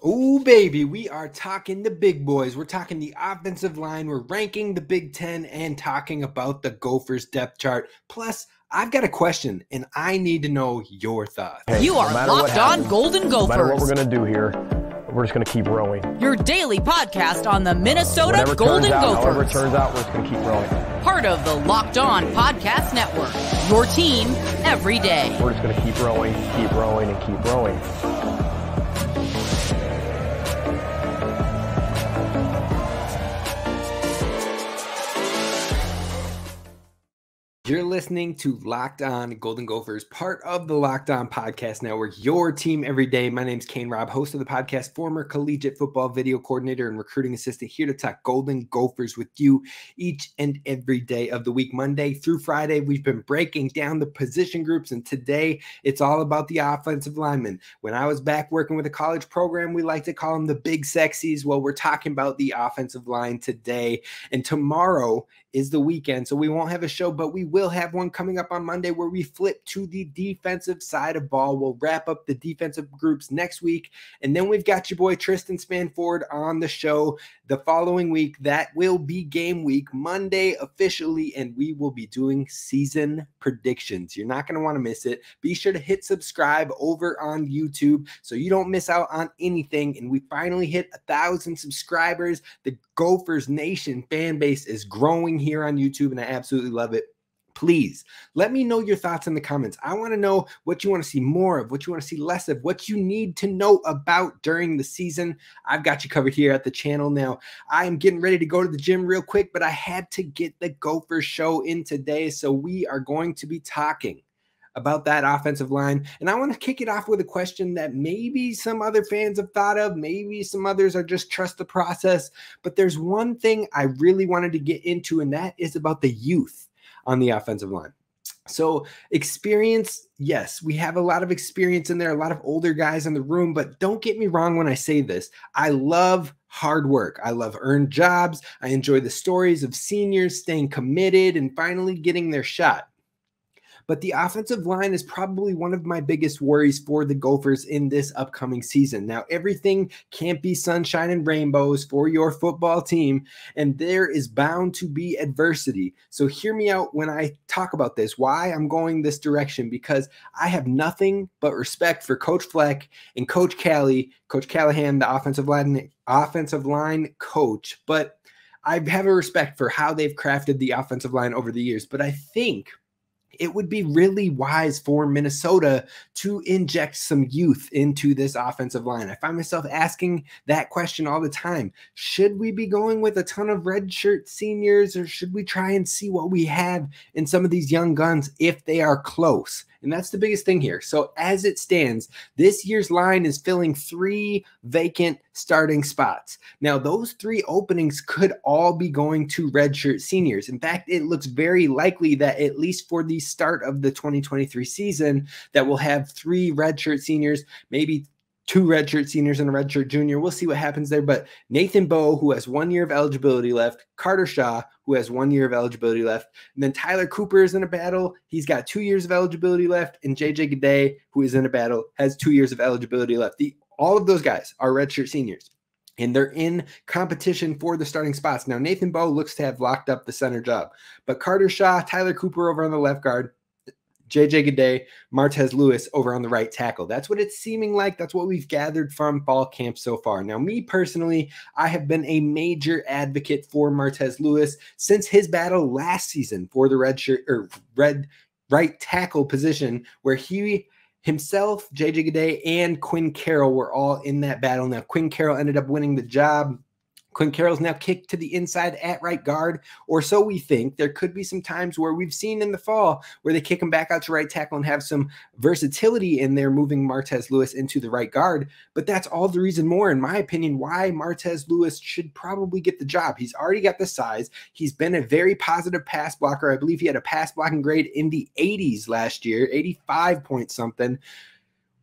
Oh, baby, we are talking the big boys. We're talking the offensive line. We're ranking the Big Ten and talking about the Gophers depth chart. Plus, I've got a question, and I need to know your thoughts. Hey, You are Locked On Golden Gophers. No matter what we're going to do here, we're just going to keep rowing. Your daily podcast on the Minnesota Whatever Golden Gophers. However it turns out, we're just going to keep rowing. Part of the Locked On Podcast Network. Your team every day. We're just going to keep rowing, and keep rowing. You're listening to Locked On Golden Gophers, part of the Locked On Podcast Network, your team every day. My name's Kane Rob, host of the podcast, former collegiate football video coordinator and recruiting assistant, here to talk Golden Gophers with you each and every day of the week. Monday through Friday, we've been breaking down the position groups, and today it's all about the offensive linemen. When I was back working with a college program, we like to call them the big sexies. Well, we're talking about the offensive line today, and tomorrow is the weekend, so we won't have a show, but we will have one coming up on Monday where we flip to the defensive side of ball. We'll wrap up the defensive groups next week, and then we've got your boy Tristan Spanford on the show the following week. That will be game week, Monday officially, and we will be doing season predictions. You're not going to want to miss it. Be sure to hit subscribe over on YouTube so you don't miss out on anything, and we finally hit 1,000 subscribers. The Gophers Nation fan base is growing here on YouTube, and I absolutely love it. Please let me know your thoughts in the comments. I want to know what you want to see more of, what you want to see less of, what you need to know about during the season. I've got you covered here at the channel. Now, I am getting ready to go to the gym real quick, but I had to get the Gophers show in today, so we are going to be talking about that offensive line. And I want to kick it off with a question that maybe some other fans have thought of. Maybe some others are just trust the process. But there's one thing I really wanted to get into, and that is about the youth on the offensive line. So experience, yes, we have a lot of experience in there, a lot of older guys in the room, but don't get me wrong when I say this. I love hard work. I love earned jobs. I enjoy the stories of seniors staying committed and finally getting their shot. But the offensive line is probably one of my biggest worries for the Gophers in this upcoming season. Now, everything can't be sunshine and rainbows for your football team, and there is bound to be adversity. So hear me out when I talk about this, why I'm going this direction, because I have nothing but respect for Coach Fleck and Coach Callahan, the offensive line coach. But I have a respect for how they've crafted the offensive line over the years. But I think it would be really wise for Minnesota to inject some youth into this offensive line. I find myself asking that question all the time. Should we be going with a ton of redshirt seniors, or should we try and see what we have in some of these young guns if they are close? And that's the biggest thing here. So as it stands, this year's line is filling 3 vacant starting spots. Now, those 3 openings could all be going to redshirt seniors. In fact, it looks very likely that at least for the start of the 2023 season, that we'll have 3 redshirt seniors, maybe 2 redshirt seniors and a redshirt junior. We'll see what happens there. But Nathan Bowe, who has 1 year of eligibility left, Carter Shaw, who has 1 year of eligibility left, and then Tyler Cooper is in a battle. He's got 2 years of eligibility left, and JJ Gade, who is in a battle, has 2 years of eligibility left. All of those guys are redshirt seniors, and they're in competition for the starting spots. Now, Nathan Bowe looks to have locked up the center job, but Carter Shaw, Tyler Cooper over on the left guard, JJ Gade, Martez Lewis over on the right tackle. That's what it's seeming like. That's what we've gathered from fall camp so far. Now, me personally, I have been a major advocate for Martez Lewis since his battle last season for the red right tackle position, where he himself, JJ Gade, and Quinn Carroll were all in that battle. Now, Quinn Carroll ended up winning the job. Quinn Carroll's now kicked to the inside at right guard, or so we think. There could be some times where we've seen in the fall where they kick him back out to right tackle and have some versatility in there, moving Martez Lewis into the right guard. But that's all the reason more, in my opinion, why Martez Lewis should probably get the job. He's already got the size. He's been a very positive pass blocker. I believe he had a pass blocking grade in the 80s last year, 85 point something,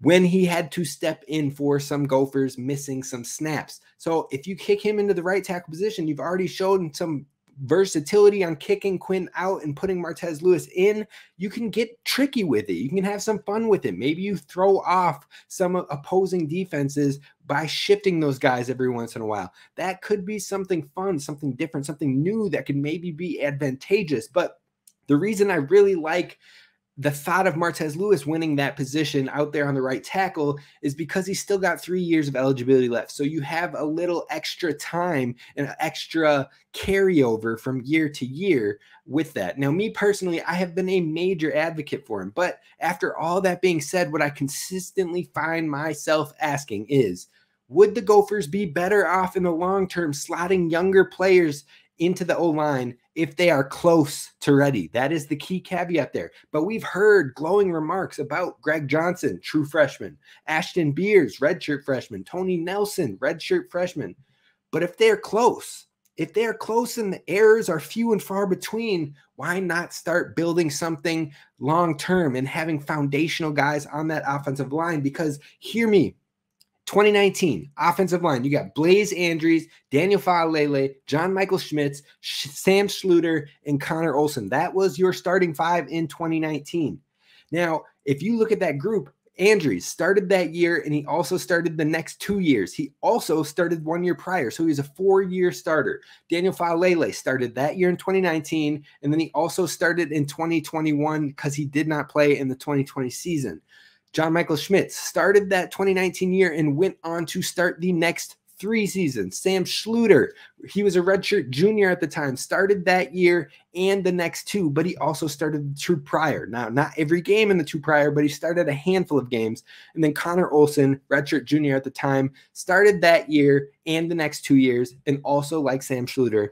when he had to step in for some Gophers missing some snaps. So if you kick him into the right tackle position, you've already shown some versatility on kicking Quinn out and putting Martez Lewis in, you can get tricky with it. You can have some fun with it. Maybe you throw off some opposing defenses by shifting those guys every once in a while. That could be something fun, something different, something new that could maybe be advantageous. But the reason I really like the thought of Martez Lewis winning that position out there on the right tackle is because he's still got 3 years of eligibility left. So you have a little extra time and extra carryover from year to year with that. Now, me personally, I have been a major advocate for him. But after all that being said, what I consistently find myself asking is, would the Gophers be better off in the long term slotting younger players into the O-line if they are close to ready? That is the key caveat there. But we've heard glowing remarks about Greg Johnson, true freshman, Ashton Beers, redshirt freshman, Tony Nelson, redshirt freshman. But if they're close and the errors are few and far between, why not start building something long-term and having foundational guys on that offensive line? Because hear me, 2019 offensive line, you got Blaze Andrews, Daniel Faalele, John Michael Schmitz, Sam Schluter, and Connor Olson. That was your starting five in 2019. Now, if you look at that group, Andrews started that year, and he also started the next 2 years. He also started 1 year prior, so he was a 4-year starter. Daniel Faalele started that year in 2019, and then he also started in 2021 because he did not play in the 2020 season. John Michael Schmitz started that 2019 year and went on to start the next 3 seasons. Sam Schluter, he was a redshirt junior at the time, started that year and the next 2, but he also started the 2 prior. Now, not every game in the 2 prior, but he started a handful of games. And then Connor Olson, redshirt junior at the time, started that year and the next 2 years, and also, like Sam Schluter,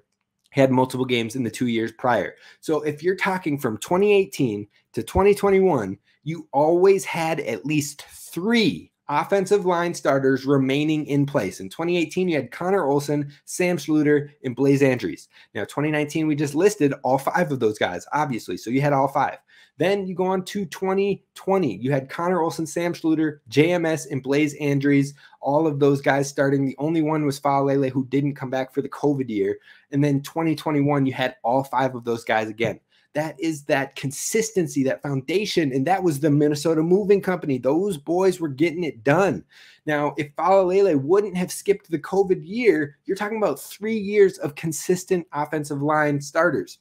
had multiple games in the 2 years prior. So if you're talking from 2018 to 2021, you always had at least 3 offensive line starters remaining in place. In 2018, you had Connor Olson, Sam Schluter, and Blaze Andrews. Now, 2019, we just listed all 5 of those guys, obviously. So you had all 5. Then you go on to 2020. You had Connor Olson, Sam Schluter, JMS, and Blaze Andrews. All of those guys starting. The only one was Faalele, who didn't come back for the COVID year. And then 2021, you had all 5 of those guys again. That is that consistency, that foundation, and that was the Minnesota Moving Company. Those boys were getting it done. Now, if Faalele wouldn't have skipped the COVID year, you're talking about 3 years of consistent offensive line starters.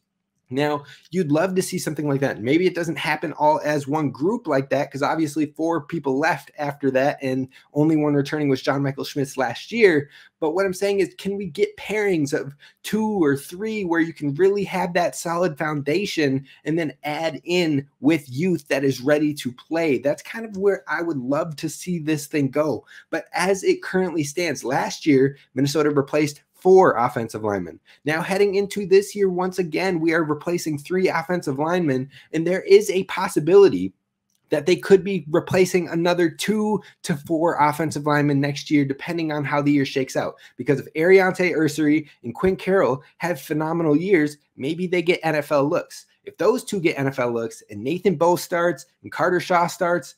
Now, you'd love to see something like that. Maybe it doesn't happen all as one group like that, because obviously 4 people left after that, and only one returning was John Michael Schmitz last year. But what I'm saying is, can we get pairings of 2 or 3 where you can really have that solid foundation and then add in with youth that is ready to play? That's kind of where I would love to see this thing go. But as it currently stands, last year, Minnesota replaced 4 offensive linemen. Now heading into this year, once again, we are replacing 3 offensive linemen, and there is a possibility that they could be replacing another 2 to 4 offensive linemen next year, depending on how the year shakes out. Because if Ariante Ursary and Quinn Carroll have phenomenal years, maybe they get NFL looks. If those 2 get NFL looks and Nathan Bowe starts and Carter Shaw starts,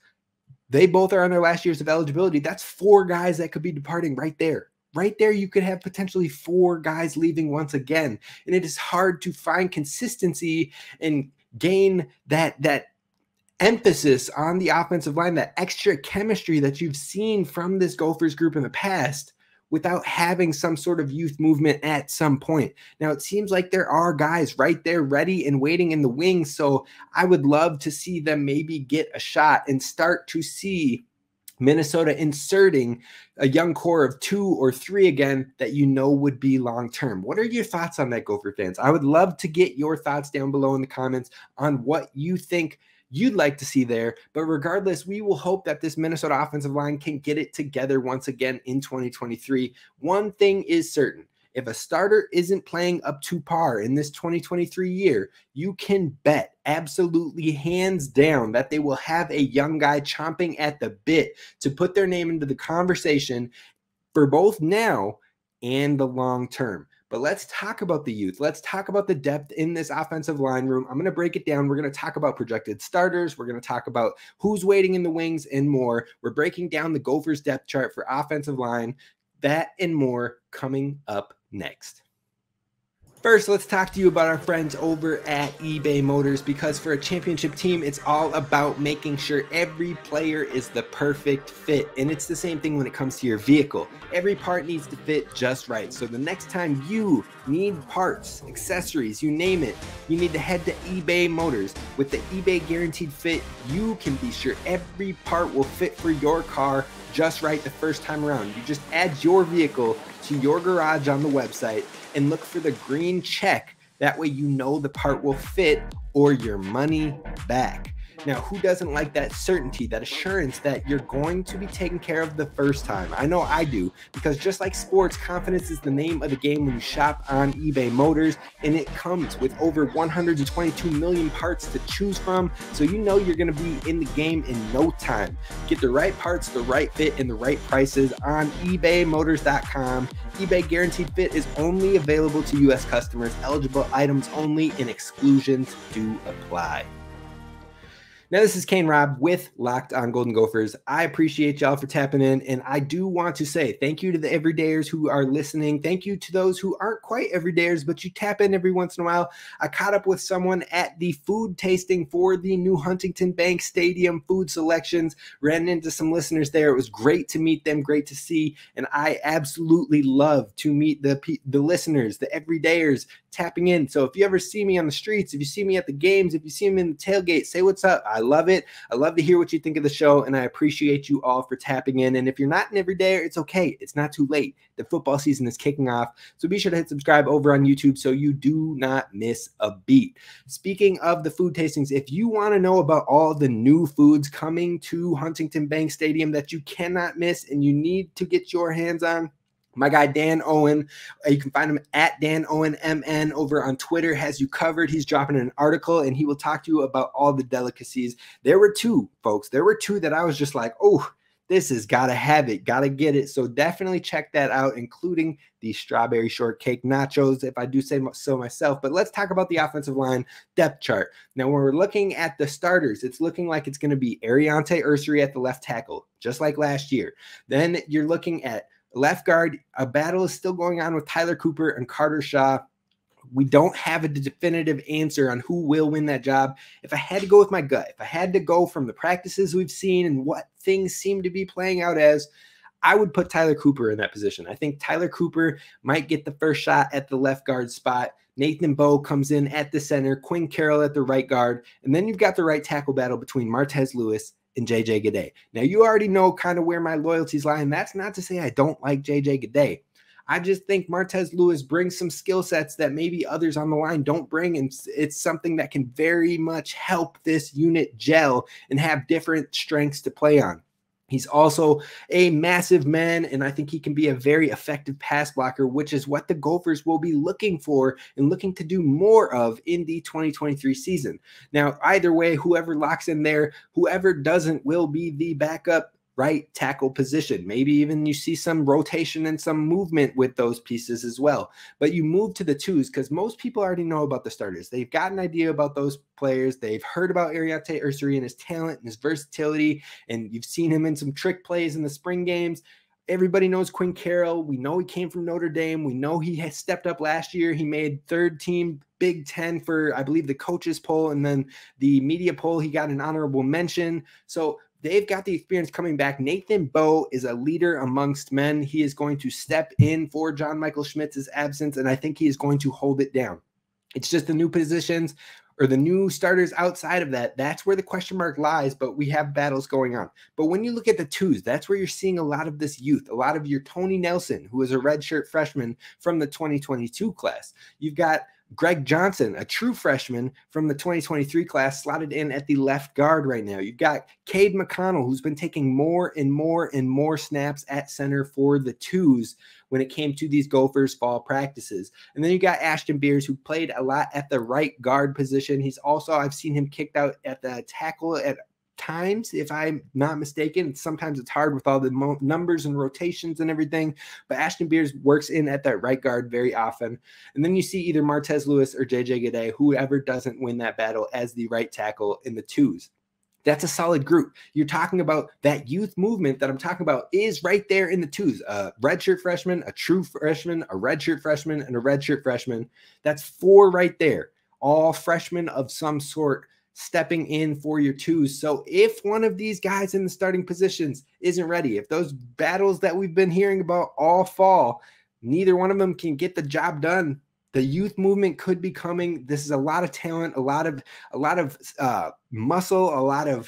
they both are on their last years of eligibility. That's 4 guys that could be departing right there. Right there, you could have potentially 4 guys leaving once again. And it is hard to find consistency and gain that emphasis on the offensive line, that extra chemistry that you've seen from this Gophers group in the past, without having some sort of youth movement at some point. Now, it seems like there are guys right there ready and waiting in the wings. So I would love to see them maybe get a shot and start to see Minnesota inserting a young core of 2 or 3 again that you know would be long-term. What are your thoughts on that, Gopher fans? I would love to get your thoughts down below in the comments on what you think you'd like to see there. But regardless, we will hope that this Minnesota offensive line can get it together once again in 2023. One thing is certain. If a starter isn't playing up to par in this 2023 year, you can bet absolutely hands down that they will have a young guy chomping at the bit to put their name into the conversation for both now and the long term. But let's talk about the youth. Let's talk about the depth in this offensive line room. I'm going to break it down. We're going to talk about projected starters. We're going to talk about who's waiting in the wings and more. We're breaking down the Gophers depth chart for offensive line. That and more coming up next. First, let's talk to you about our friends over at eBay Motors, because for a championship team, it's all about making sure every player is the perfect fit. And it's the same thing when it comes to your vehicle. Every part needs to fit just right. So the next time you need parts, accessories, you name it, you need to head to eBay Motors. With the eBay Guaranteed Fit, you can be sure every part will fit for your car just right the first time around. You just add your vehicle to your garage on the website and look for the green check. That way you know the part will fit or your money back. Now, who doesn't like that certainty, that assurance that you're going to be taken care of the first time? I know I do, because just like sports, confidence is the name of the game when you shop on eBay Motors, and it comes with over 122 million parts to choose from, so you know you're going to be in the game in no time. Get the right parts, the right fit, and the right prices on ebaymotors.com. eBay Guaranteed Fit is only available to U.S. customers, eligible items only, and exclusions do apply. Now, this is Kane Rob with Locked On Golden Gophers. I appreciate y'all for tapping in, and I do want to say thank you to the everydayers who are listening. Thank you to those who aren't quite everydayers, but you tap in every once in a while. I caught up with someone at the food tasting for the new Huntington Bank Stadium food selections, ran into some listeners there. It was great to meet them, great to see, and I absolutely love to meet the listeners, the everydayers tapping in. So if you ever see me on the streets, if you see me at the games, if you see me in the tailgate, say what's up. I love it. I love to hear what you think of the show, and I appreciate you all for tapping in. And if you're not an everydayer, it's okay. It's not too late. The football season is kicking off, so be sure to hit subscribe over on YouTube so you do not miss a beat. Speaking of the food tastings, if you want to know about all the new foods coming to Huntington Bank Stadium that you cannot miss and you need to get your hands on, my guy Dan Owen, you can find him at Dan Owen MN over on Twitter, has you covered. He's dropping an article and he will talk to you about all the delicacies. There were two, folks. There were two that I was just like, oh, this has got to have it, got to get it. So definitely check that out, including the strawberry shortcake nachos, if I do say so myself. But let's talk about the offensive line depth chart. Now, when we're looking at the starters, it's looking like it's going to be Ariante Ursary at the left tackle, just like last year. Then you're looking at left guard. A battle is still going on with Tyler Cooper and Carter Shaw. We don't have a definitive answer on who will win that job. If I had to go with my gut, if I had to go from the practices we've seen and what things seem to be playing out as, I would put Tyler Cooper in that position. I think Tyler Cooper might get the first shot at the left guard spot. Nathan Bowe comes in at the center, Quinn Carroll at the right guard, and then you've got the right tackle battle between Martez Lewis and JJ Gaudet. Now, you already know kind of where my loyalties lie, and that's not to say I don't like JJ Gaudet. I just think Martez Lewis brings some skill sets that maybe others on the line don't bring, and it's something that can very much help this unit gel and have different strengths to play on. He's also a massive man, and I think he can be a very effective pass blocker, which is what the Gophers will be looking for and looking to do more of in the 2023 season. Now, either way, whoever locks in there, whoever doesn't will be the backup right tackle position. Maybe even you see some rotation and some movement with those pieces as well. But you move to the twos because most people already know about the starters. They've got an idea about those players. They've heard about Ariante Ursary and his talent and his versatility, and you've seen him in some trick plays in the spring games. Everybody knows Quinn Carroll. We know he came from Notre Dame. We know he has stepped up last year. He made third team Big Ten for, I believe, the coaches poll, and then the media poll, he got an honorable mention. So they've got the experience coming back. Nathan Bowe is a leader amongst men. He is going to step in for John Michael Schmitz's absence, and I think he is going to hold it down. It's just the new positions or the new starters outside of that. That's where the question mark lies, but we have battles going on. But when you look at the twos, that's where you're seeing a lot of this youth, a lot of your Tony Nelson, who is a redshirt freshman from the 2022 class. You've got Greg Johnson, a true freshman from the 2023 class, slotted in at the left guard right now. You've got Cade McConnell, who's been taking more and more and more snaps at center for the twos when it came to these Gophers fall practices. And then you got Ashton Beers, who played a lot at the right guard position. He's also, I've seen him kicked out at the tackle at times, if I'm not mistaken. Sometimes it's hard with all the numbers and rotations and everything, but Ashton Beers works in at that right guard very often. And then you see either Martez Lewis or JJ Gaudet, whoever doesn't win that battle, as the right tackle in the twos. That's a solid group. You're talking about that youth movement that I'm talking about is right there in the twos. A redshirt freshman, a true freshman, a redshirt freshman, and a redshirt freshman. That's 4 right there. All freshmen of some sort stepping in for your twos. So if one of these guys in the starting positions isn't ready, if those battles that we've been hearing about all fall, neither one of them can get the job done, the youth movement could be coming. This is a lot of talent, a lot of muscle,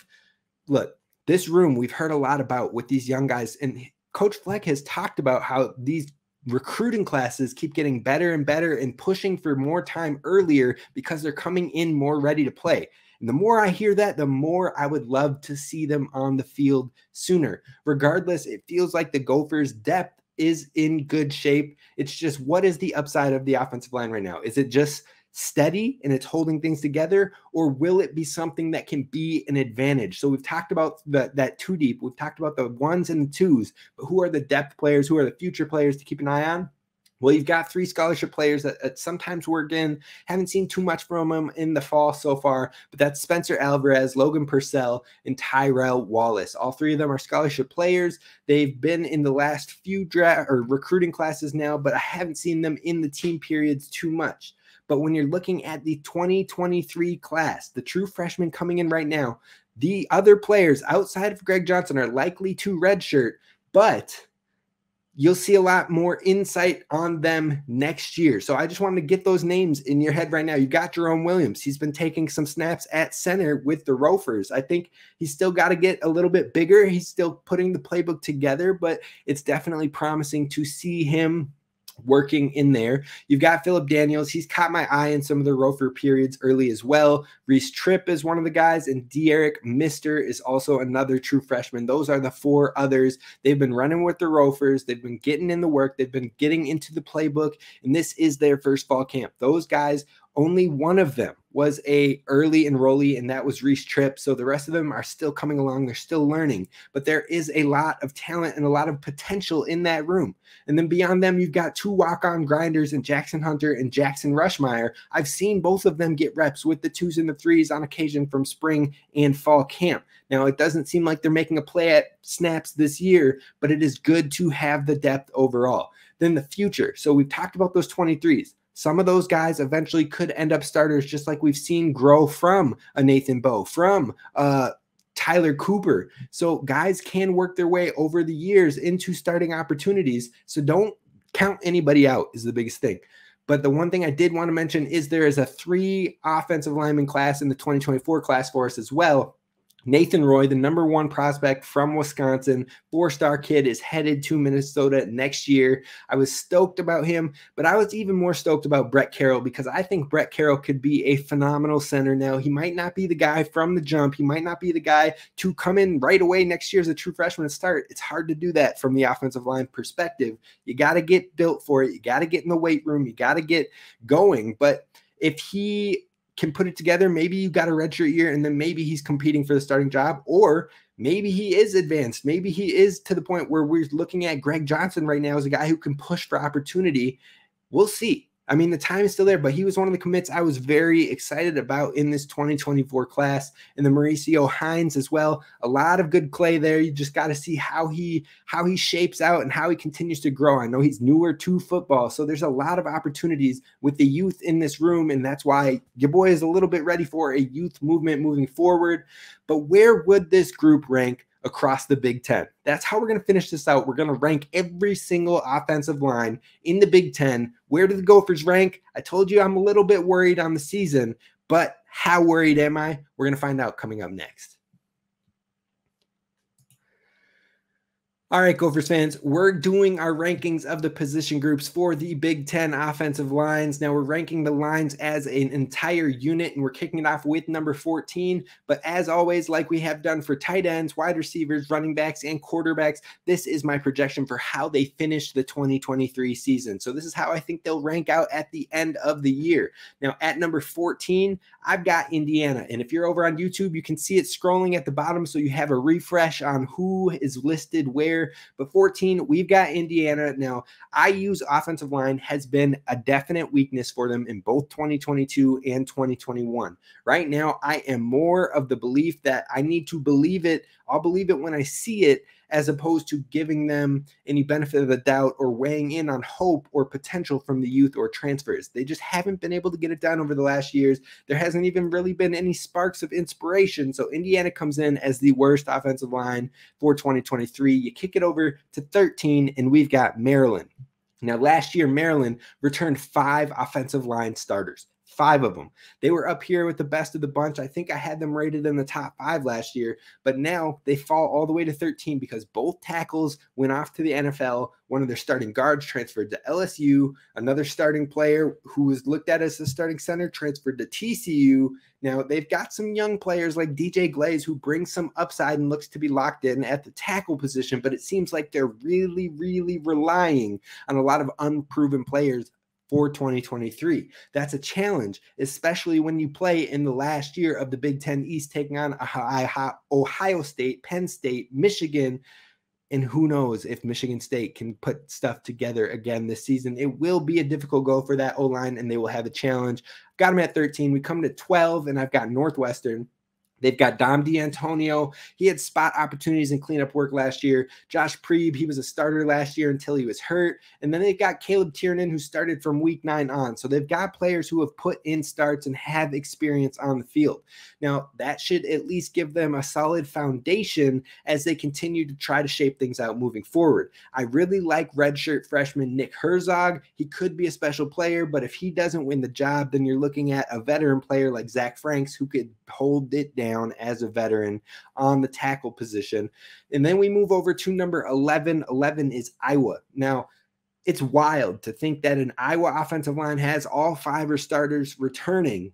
look, this room we've heard a lot about with these young guys. And Coach Fleck has talked about how these recruiting classes keep getting better and better and pushing for more time earlier because they're coming in more ready to play. And the more I hear that, the more I would love to see them on the field sooner. Regardless, it feels like the Gophers' depth is in good shape. It's just, what is the upside of the offensive line right now? Is it just steady and it's holding things together, or will it be something that can be an advantage? So we've talked about that 2 deep. We've talked about the 1s and the 2s, but who are the depth players? Who are the future players to keep an eye on? Well, you've got 3 scholarship players that sometimes work in. Haven't seen too much from them in the fall so far, but that's Spencer Alvarez, Logan Purcell, and Tyrell Wallace. All 3 of them are scholarship players. They've been in the last few draft or recruiting classes now, but I haven't seen them in the team periods too much. But when you're looking at the 2023 class, the true freshmen coming in right now, the other players outside of Greg Johnson are likely to redshirt, but you'll see a lot more insight on them next year. So I just wanted to get those names in your head right now. You got Jerome Williams. He's been taking some snaps at center with the Rovers. I think he's still got to get a little bit bigger. He's still putting the playbook together, but it's definitely promising to see him working in there. You've got Phillip Daniels. He's caught my eye in some of the Rofer periods early as well. Reese Tripp is one of the guys, and De'Eric Mister is also another true freshman. Those are the 4 others. They've been running with the Rofers. They've been getting in the work. They've been getting into the playbook, and this is their first fall camp. Those guys, only one of them was a early enrollee, and that was Reese Tripp. So the rest of them are still coming along. They're still learning, but there is a lot of talent and a lot of potential in that room. And then beyond them, you've got 2 walk-on grinders in Jackson Hunter and Jackson Rushmeyer. I've seen both of them get reps with the 2s and the 3s on occasion from spring and fall camp. Now, it doesn't seem like they're making a play at snaps this year, but it is good to have the depth overall. Then the future. So we've talked about those 23s. Some of those guys eventually could end up starters, just like we've seen grow from a Nathan Bowe, from Tyler Cooper. So guys can work their way over the years into starting opportunities. So don't count anybody out is the biggest thing. But the one thing I did want to mention is there is a 3 offensive lineman class in the 2024 class for us as well. Nathan Roy, the #1 prospect from Wisconsin, 4-star kid, is headed to Minnesota next year. I was stoked about him, but I was even more stoked about Brett Carroll because I think Brett Carroll could be a phenomenal center now. He might not be the guy from the jump. He might not be the guy to come in right away next year as a true freshman and start. It's hard to do that from the offensive line perspective. You got to get built for it. You got to get in the weight room. You got to get going. But if he can put it together, maybe you got a redshirt year and then maybe he's competing for the starting job, or maybe he is advanced. Maybe he is to the point where we're looking at Greg Johnson right now as a guy who can push for opportunity. We'll see. I mean, the time is still there, but he was one of the commits I was very excited about in this 2024 class. And the Mauricio Hines as well. A lot of good clay there. You just got to see how he shapes out and how he continues to grow. I know he's newer to football, so there's a lot of opportunities with the youth in this room, and that's why your boy is a little bit ready for a youth movement moving forward. But where would this group rank across the Big Ten? That's how we're going to finish this out. We're going to rank every single offensive line in the Big Ten. Where do the Gophers rank? I told you I'm a little bit worried on the season, but how worried am I? We're going to find out coming up next. All right, Gophers fans, we're doing our rankings of the position groups for the Big Ten offensive lines. Now we're ranking the lines as an entire unit, and we're kicking it off with number 14. But as always, like we have done for tight ends, wide receivers, running backs, and quarterbacks, this is my projection for how they finish the 2023 season. So this is how I think they'll rank out at the end of the year. Now at number 14, I've got Indiana. And if you're over on YouTube, you can see it scrolling at the bottom, so you have a refresh on who is listed where here. But 14, we've got Indiana. Now, IU's offensive line has been a definite weakness for them in both 2022 and 2021. Right now, I am more of the belief that I need to believe it. I'll believe it when I see it, as opposed to giving them any benefit of the doubt or weighing in on hope or potential from the youth or transfers. They just haven't been able to get it done over the last years. There hasn't even really been any sparks of inspiration. So Indiana comes in as the worst offensive line for 2023. You kick it over to 13, and we've got Maryland. Now, last year, Maryland returned 5 offensive line starters. 5 of them. They were up here with the best of the bunch. I think I had them rated in the top 5 last year, but now they fall all the way to 13 because both tackles went off to the NFL. One of their starting guards transferred to LSU. Another starting player who was looked at as the starting center transferred to TCU. Now, they've got some young players like DJ Glaze who brings some upside and looks to be locked in at the tackle position, but it seems like they're really, really relying on a lot of unproven players for 2023. That's a challenge, especially when you play in the last year of the Big Ten East, taking on Ohio State, Penn State, Michigan, and who knows if Michigan State can put stuff together again this season. It will be a difficult go for that O-line, and they will have a challenge. Got them at 13. We come to 12, and I've got Northwestern. They've got Dom D'Antonio. He had spot opportunities and cleanup work last year. Josh Preeb, he was a starter last year until he was hurt. And then they've got Caleb Tiernan, who started from week 9 on. So they've got players who have put in starts and have experience on the field. Now, that should at least give them a solid foundation as they continue to try to shape things out moving forward. I really like redshirt freshman Nick Herzog. He could be a special player, but if he doesn't win the job, then you're looking at a veteran player like Zach Franks who could hold it down as a veteran on the tackle position. And then we move over to number 11. 11 is Iowa. Now, it's wild to think that an Iowa offensive line has all 5 starters returning,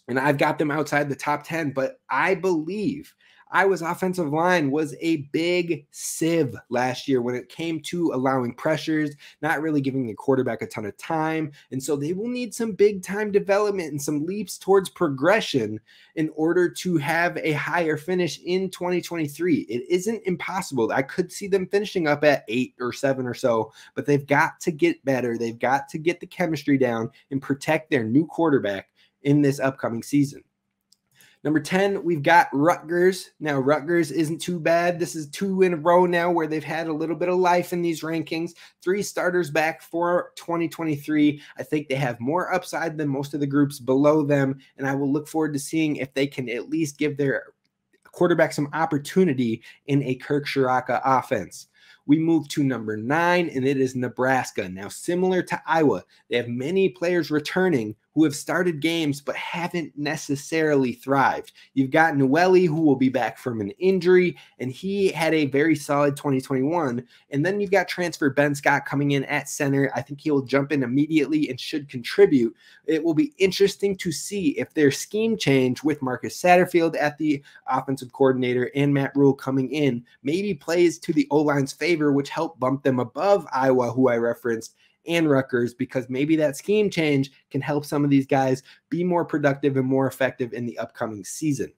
and I've got them outside the top 10, but I believe Iowa's offensive line was a big sieve last year when it came to allowing pressures, not really giving the quarterback a ton of time. And so they will need some big time development and some leaps towards progression in order to have a higher finish in 2023. It isn't impossible. I could see them finishing up at 8 or 7 or so, but they've got to get better. They've got to get the chemistry down and protect their new quarterback in this upcoming season. Number 10, we've got Rutgers. Now, Rutgers isn't too bad. This is 2 in a row now where they've had a little bit of life in these rankings. 3 starters back for 2023. I think they have more upside than most of the groups below them, and I will look forward to seeing if they can at least give their quarterback some opportunity in a Kirk Shiraka offense. We move to number 9, and it is Nebraska. Now, similar to Iowa, they have many players returning who have started games but haven't necessarily thrived. You've got Noeli, who will be back from an injury, and he had a very solid 2021. And then you've got transfer Ben Scott coming in at center. I think he will jump in immediately and should contribute. It will be interesting to see if their scheme change with Marcus Satterfield at the offensive coordinator and Matt Rule coming in maybe plays to the O-line's favor, which helped bump them above Iowa, who I referenced, and Rutgers, because maybe that scheme change can help some of these guys be more productive and more effective in the upcoming season.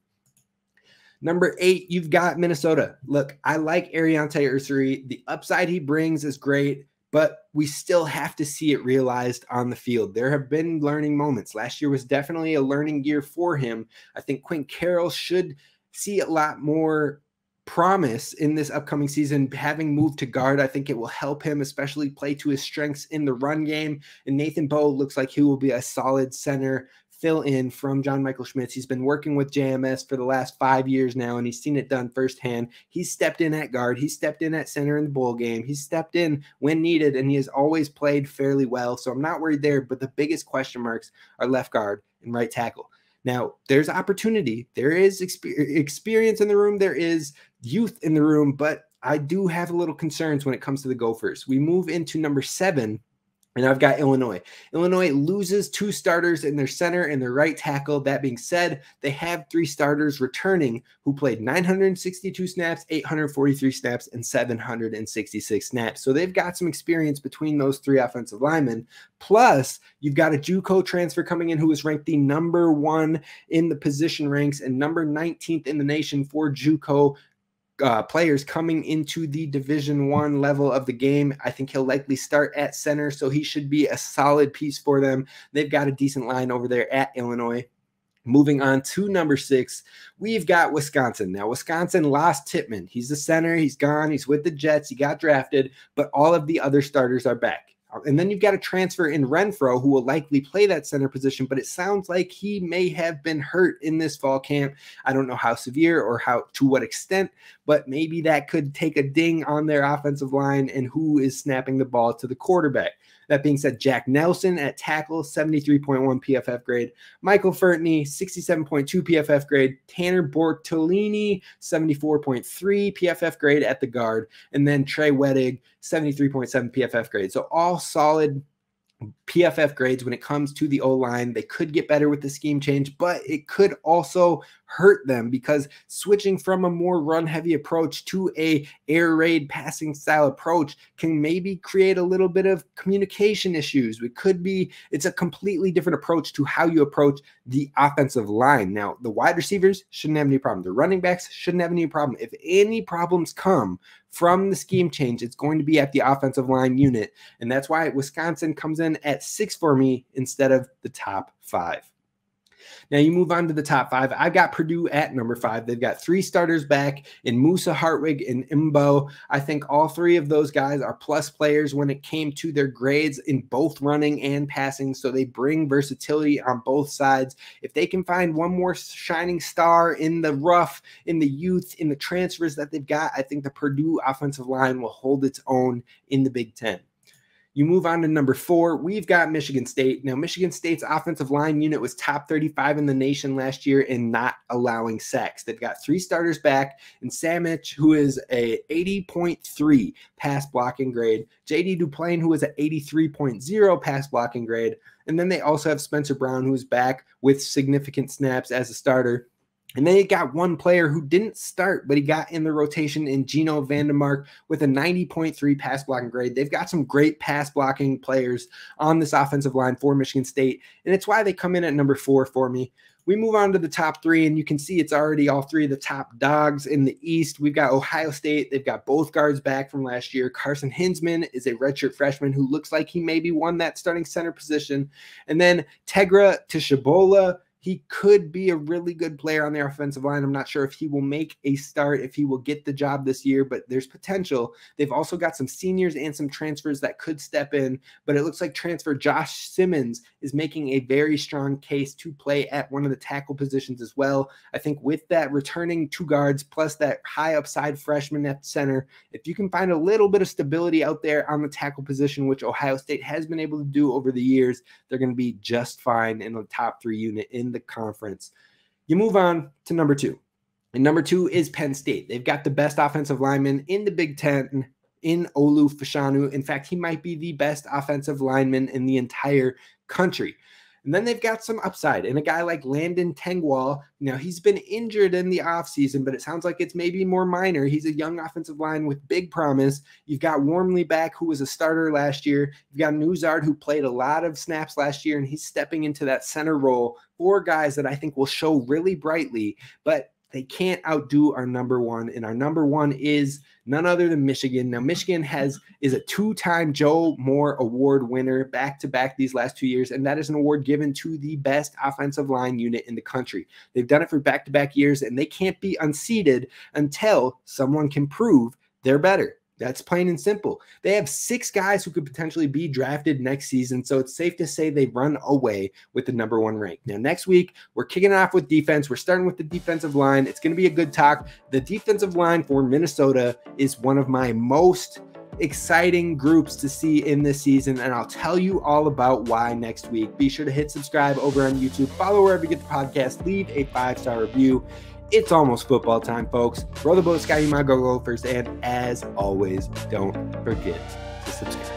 Number 8, you've got Minnesota. Look, I like Ariante Ursary. The upside he brings is great, but we still have to see it realized on the field. There have been learning moments. Last year was definitely a learning year for him. I think Quinn Carroll should see a lot more promise in this upcoming season. Having moved to guard, I think it will help him, especially play to his strengths in the run game. And Nathan Bowe looks like he will be a solid center fill in from John Michael Schmitz. He's been working with JMS for the last 5 years now, and he's seen it done firsthand. He's stepped in at guard. He stepped in at center in the bowl game. He's stepped in when needed, and he has always played fairly well. So I'm not worried there, but the biggest question marks are left guard and right tackle. Now, there's opportunity. There is experience in the room. There is youth in the room, but I do have a little concerns when it comes to the Gophers. We move into number 7, and I've got Illinois. Illinois loses 2 starters in their center and their right tackle. That being said, they have 3 starters returning who played 962 snaps, 843 snaps, and 766 snaps. So they've got some experience between those 3 offensive linemen. Plus, you've got a JUCO transfer coming in who is ranked the number 1 in the position ranks and number 19th in the nation for JUCO players coming into the Division I level of the game. I think he'll likely start at center, so he should be a solid piece for them. They've got a decent line over there at Illinois. Moving on to number 6, we've got Wisconsin. Now, Wisconsin lost Tippmann. He's the center. He's gone. He's with the Jets. He got drafted, but all of the other starters are back. And then you've got a transfer in Renfro who will likely play that center position, but it sounds like he may have been hurt in this fall camp. I don't know how severe or to what extent, but maybe that could take a ding on their offensive line and who is snapping the ball to the quarterback. That being said, Jack Nelson at tackle, 73.1 PFF grade. Michael Furtney, 67.2 PFF grade. Tanner Bortolini, 74.3 PFF grade at the guard. And then Trey Wettig, 73.7 PFF grade. So all solid PFF grades when it comes to the O-line. They could get better with the scheme change, but it could also hurt them because switching from a more run-heavy approach to a air raid passing style approach can maybe create a little bit of communication issues. It's a completely different approach to how you approach the offensive line. Now, the wide receivers shouldn't have any problem. The running backs shouldn't have any problem. If any problems come from the scheme change, it's going to be at the offensive line unit. And that's why Wisconsin comes in at 6 for me instead of the top 5. Now you move on to the top 5. I've got Purdue at number 5. They've got 3 starters back in Musa, Hartwig, and Imbo. I think all 3 of those guys are plus players when it came to their grades in both running and passing, so they bring versatility on both sides. If they can find one more shining star in the rough, in the youth, in the transfers that they've got, I think the Purdue offensive line will hold its own in the Big Ten. You move on to number 4. We've got Michigan State. Now, Michigan State's offensive line unit was top 35 in the nation last year in not allowing sacks. They've got 3 starters back, and Samich, who is a 80.3 pass blocking grade, J.D. Duplain, who is an 83.0 pass blocking grade, and then they also have Spencer Brown, who is back with significant snaps as a starter. And then you got one player who didn't start, but he got in the rotation in Gino Vandemark with a 90.3 pass blocking grade. They've got some great pass blocking players on this offensive line for Michigan State, and it's why they come in at number 4 for me. We move on to the top 3, and you can see it's already all 3 of the top dogs in the East. We've got Ohio State. They've got both guards back from last year. Carson Hinsman is a redshirt freshman who looks like he maybe won that starting center position. And then Tegra Tishabola, he could be a really good player on their offensive line. I'm not sure if he will make a start, if he will get the job this year, but there's potential. They've also got some seniors and some transfers that could step in, but it looks like transfer Josh Simmons is making a very strong case to play at one of the tackle positions as well. I think with that returning 2 guards plus that high upside freshman at center, if you can find a little bit of stability out there on the tackle position, which Ohio State has been able to do over the years, they're going to be just fine in the top 3 unit in the conference. You move on to number 2. And number 2 is Penn State. They've got the best offensive lineman in the Big Ten in Olu Fashanu. In fact, he might be the best offensive lineman in the entire country. And then they've got some upside in a guy like Landon Tengwall. Now, he's been injured in the offseason, but it sounds like it's maybe more minor. He's a young offensive line with big promise. You've got Wormley back, who was a starter last year. You've got Newzard, who played a lot of snaps last year, and he's stepping into that center role. 4 guys that I think will show really brightly, but they can't outdo our number 1, and our number 1 is none other than Michigan. Now, Michigan is a 2-time Joe Moore Award winner back-to-back these last 2 years, and that is an award given to the best offensive line unit in the country. They've done it for back-to-back years, and they can't be unseated until someone can prove they're better. That's plain and simple. They have 6 guys who could potentially be drafted next season, so it's safe to say they run away with the number 1 rank. Now, next week, we're kicking it off with defense. We're starting with the defensive line. It's going to be a good talk. The defensive line for Minnesota is one of my most exciting groups to see in this season, and I'll tell you all about why next week. Be sure to hit subscribe over on YouTube. Follow wherever you get the podcast. Leave a 5-star review. It's almost football time, folks. Row the boat, Scotty, my Go Gophers, and as always, don't forget to subscribe.